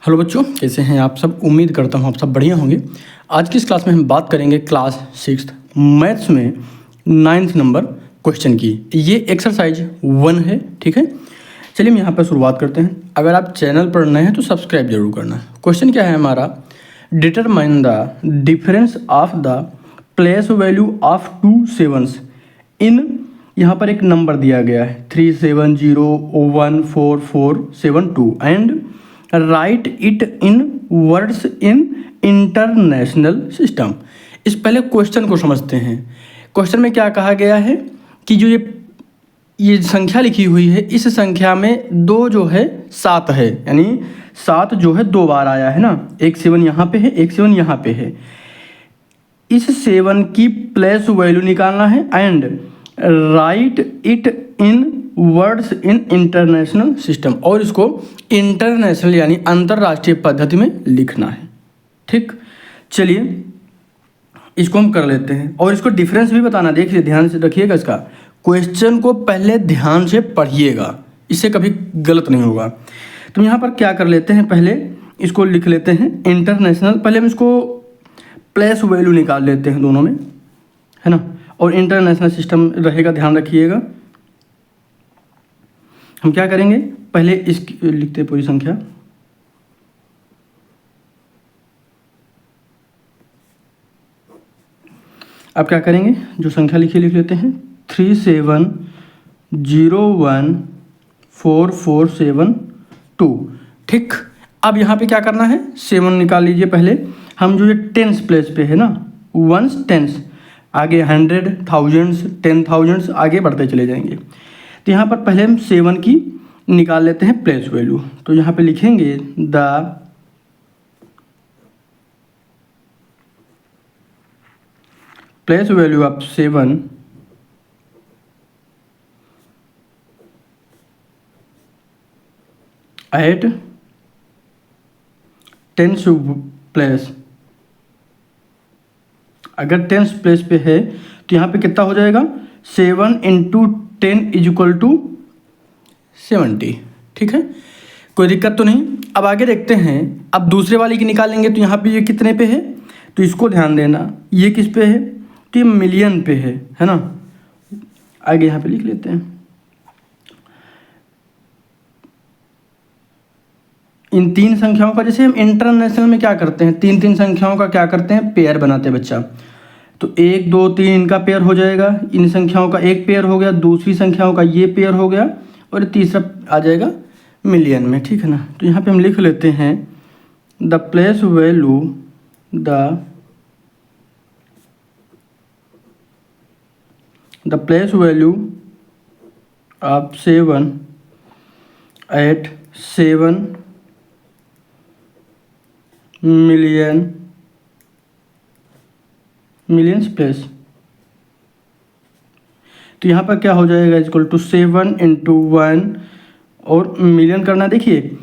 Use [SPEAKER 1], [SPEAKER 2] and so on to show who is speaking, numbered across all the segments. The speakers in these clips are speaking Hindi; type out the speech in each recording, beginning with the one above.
[SPEAKER 1] हेलो बच्चों, कैसे हैं आप सब। उम्मीद करता हूँ आप सब बढ़िया होंगे। आज की इस क्लास में हम बात करेंगे क्लास 6 मैथ्स में 9th नंबर क्वेश्चन की। ये एक्सरसाइज 1 है, ठीक है। चलिए हम यहाँ पर शुरुआत करते हैं। अगर आप चैनल पर नए हैं तो सब्सक्राइब जरूर करना। क्वेश्चन क्या है हमारा, determine the difference of the place value of 2 7s इन, यहाँ पर एक नंबर दिया गया है 37014472 and right it in words in international system. इस पहले क्वेश्चन को समझते हैं। क्वेश्चन में क्या कहा गया है कि जो ये संख्या लिखी हुई है, इस संख्या में 2 जो है 7 है, यानी 7 जो है 2 बार आया है ना। एक 7 यहाँ पे है, एक 7 यहाँ पे है। इस 7 की प्लेस वैल्यू निकालना है and right it in words in international system, और इसको इंटरनेशनल यानी अंतरराष्ट्रीय पद्धति में लिखना है। ठीक, चलिए इसको हम कर लेते हैं और इसको डिफरेंस भी बताना। देखिए ध्यान से रखिएगा, इसका क्वेश्चन को पहले ध्यान से पढ़िएगा, इससे कभी गलत नहीं होगा। तो यहाँ पर क्या कर लेते हैं, पहले इसको लिख लेते हैं इंटरनेशनल। पहले हम इसको प्लेस वैल्यू निकाल लेते हैं दोनों में, है ना। और इंटरनेशनल सिस्टम रहेगा, ध्यान रखिएगा। हम क्या करेंगे, पहले इसकी लिखते हैं पूरी संख्या। अब क्या करेंगे, जो संख्या लिखी लिख लेते हैं 37014472। ठीक, अब यहाँ पे क्या करना है, 7 निकाल लीजिए पहले। हम जो ये टेंस प्लेस पे है ना, वंस टेंस, आगे 100 थाउजेंड्स 10,000 आगे बढ़ते चले जाएंगे। तो यहाँ पर पहले हम 7 की निकाल लेते हैं प्लेस वैल्यू। तो यहाँ पे लिखेंगे the place value of 7 at tens place. अगर टेंस प्लेस पे है तो यहाँ पे कितना हो जाएगा, 7 × 10 = 70। ठीक है, कोई दिक्कत तो नहीं। अब आगे देखते हैं। अब दूसरे वाले की निकालेंगे तो यहाँ पे ये कितने पे है, तो इसको ध्यान देना। ये किस पे है, तो ये मिलियन पे है ना। आगे यहाँ पे लिख लेते हैं। इन 3 संख्याओं का, जैसे हम इंटरनेशनल में क्या करते हैं, 3 संख्याओं का क्या करते हैं, पेयर बनाते हैं बच्चा। तो 1 2 3 इनका पेयर हो जाएगा, इन संख्याओं का एक पेयर हो गया, दूसरी संख्याओं का ये पेयर हो गया, और तीसरा आ जाएगा मिलियन में। ठीक है ना। तो यहाँ पे हम लिख लेते हैं the place value the place value of 7 at 7 millions place. तो यहाँ पर क्या हो जाएगा, इक्वल टू 7 × 1 और मिलियन करना। देखिए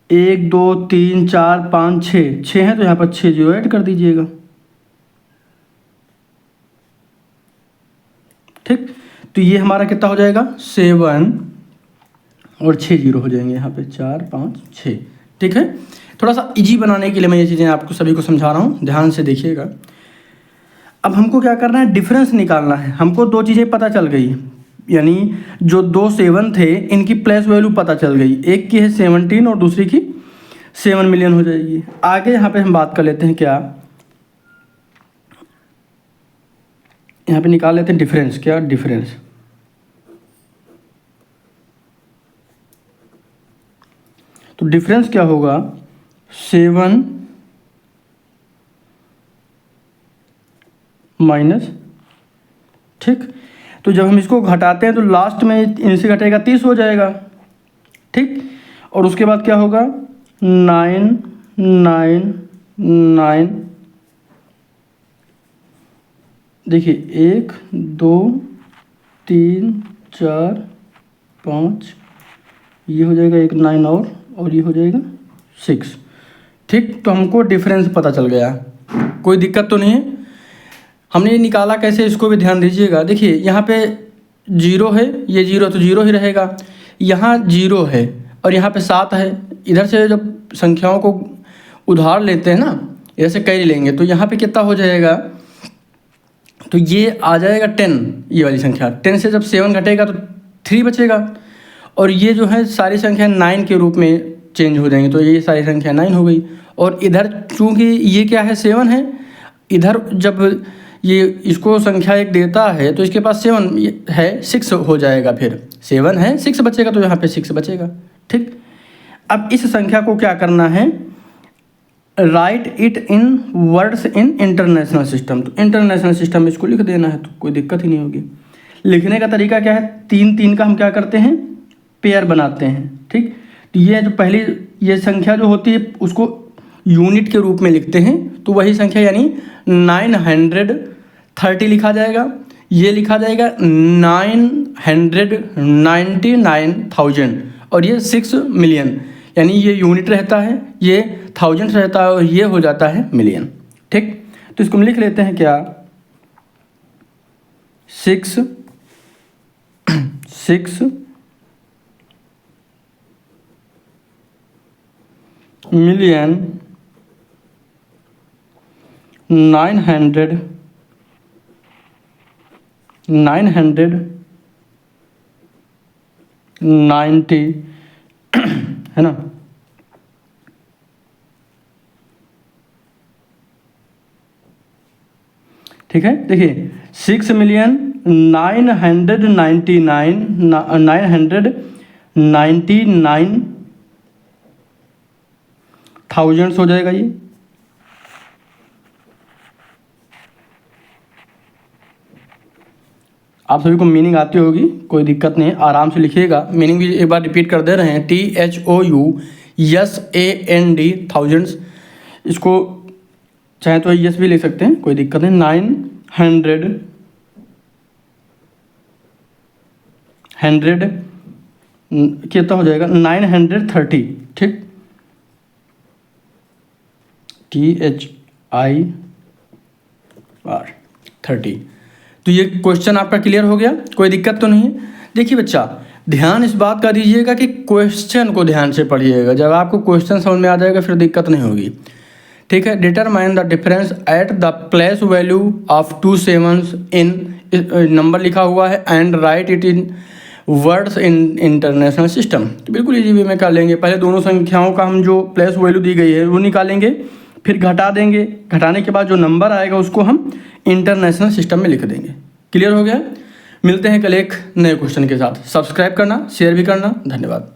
[SPEAKER 1] 1 2 3 4 5 6 है, तो यहाँ पर 6 0 ऐड कर दीजिएगा। ठीक, तो ये हमारा कितना हो जाएगा, 7 और 6 0 हो जाएंगे यहाँ पे, 4 5 6। ठीक है, थोड़ा सा इजी बनाने के लिए मैं ये चीज़ें आपको सभी को समझा रहा हूँ, ध्यान से देखिएगा। अब हमको क्या करना है, डिफरेंस निकालना है। हमको 2 चीज़ें पता चल गई, यानी जो 2 7 थे इनकी प्लेस वैल्यू पता चल गई। एक की है 17 और दूसरी की 7 मिलियन हो जाएगी। आगे यहाँ पे हम बात कर लेते हैं, क्या यहाँ पे निकाल लेते हैं डिफरेंस। क्या डिफरेंस, तो डिफरेंस क्या होगा, 7 माइनस। ठीक, तो जब हम इसको घटाते हैं तो लास्ट में इनसे घटेगा 30 हो जाएगा। ठीक, और उसके बाद क्या होगा, 9 9 9। देखिए 1 2 3 4 5, ये हो जाएगा एक 9 और ये हो जाएगा 6। ठीक, तो हमको डिफरेंस पता चल गया, कोई दिक्कत तो नहीं है। हमने ये निकाला कैसे, इसको भी ध्यान दीजिएगा। देखिए यहाँ पे 0 है, ये 0 तो 0 ही रहेगा। यहाँ 0 है और यहाँ पे 7 है। इधर से जब संख्याओं को उधार लेते हैं ना, ऐसे कैरी लेंगे, तो यहाँ पे कितना हो जाएगा, तो ये आ जाएगा 10, ये वाली संख्या 10 से जब 7 घटेगा तो 3 बचेगा, और ये जो है सारी संख्या 9 के रूप में चेंज हो जाएंगी, तो ये सारी संख्या 9 हो गई। और इधर चूँकि ये क्या है 7 है, इधर जब ये इसको संख्या एक देता है तो इसके पास 7 है, 6 हो जाएगा, फिर 7 है 6 बचेगा, तो यहाँ पे 6 बचेगा। ठीक, अब इस संख्या को क्या करना है, right it in words in international system, तो इंटरनेशनल सिस्टम में इसको लिख देना है, तो कोई दिक्कत ही नहीं होगी। लिखने का तरीका क्या है, 3 का हम क्या करते हैं, पेयर बनाते हैं। ठीक, तो ये जो पहली ये संख्या जो होती है उसको यूनिट के रूप में लिखते हैं, तो वही संख्या यानी 930 लिखा जाएगा, ये लिखा जाएगा 999,000, और ये 6 मिलियन, यानी ये यूनिट रहता है, ये थाउजेंड रहता है, और ये हो जाता है मिलियन। ठीक, तो इसको हम लिख लेते हैं क्या, 6 मिलियन 990 है ना, ठीक है। देखिए 6,999,000 हो जाएगा ये। आप सभी को मीनिंग आती होगी, कोई दिक्कत नहीं है, आराम से लिखिएगा। मीनिंग भी एक बार रिपीट कर दे रहे हैं, THOUSAND थाउजेंड्स, इसको चाहे तो यस भी लिख सकते हैं, कोई दिक्कत नहीं। 900 कितना हो जाएगा, 930। ठीक, THIR30। तो ये क्वेश्चन आपका क्लियर हो गया, कोई दिक्कत तो नहीं है। देखिए बच्चा, ध्यान इस बात का दीजिएगा कि क्वेश्चन को ध्यान से पढ़िएगा, जब आपको क्वेश्चन समझ में आ जाएगा फिर दिक्कत नहीं होगी। ठीक है, determine the difference at the place value of 2 7s in, number लिखा हुआ है, and right it in words in international system. तो बिल्कुल इजी वे में कर लेंगे, पहले दोनों संख्याओं का हम जो प्लेस वैल्यू दी गई है वो निकालेंगे, फिर घटा देंगे, घटाने के बाद जो नंबर आएगा उसको हम इंटरनेशनल सिस्टम में लिख देंगे। क्लियर हो गया। मिलते हैं कल एक नए क्वेश्चन के साथ। सब्सक्राइब करना, शेयर भी करना। धन्यवाद।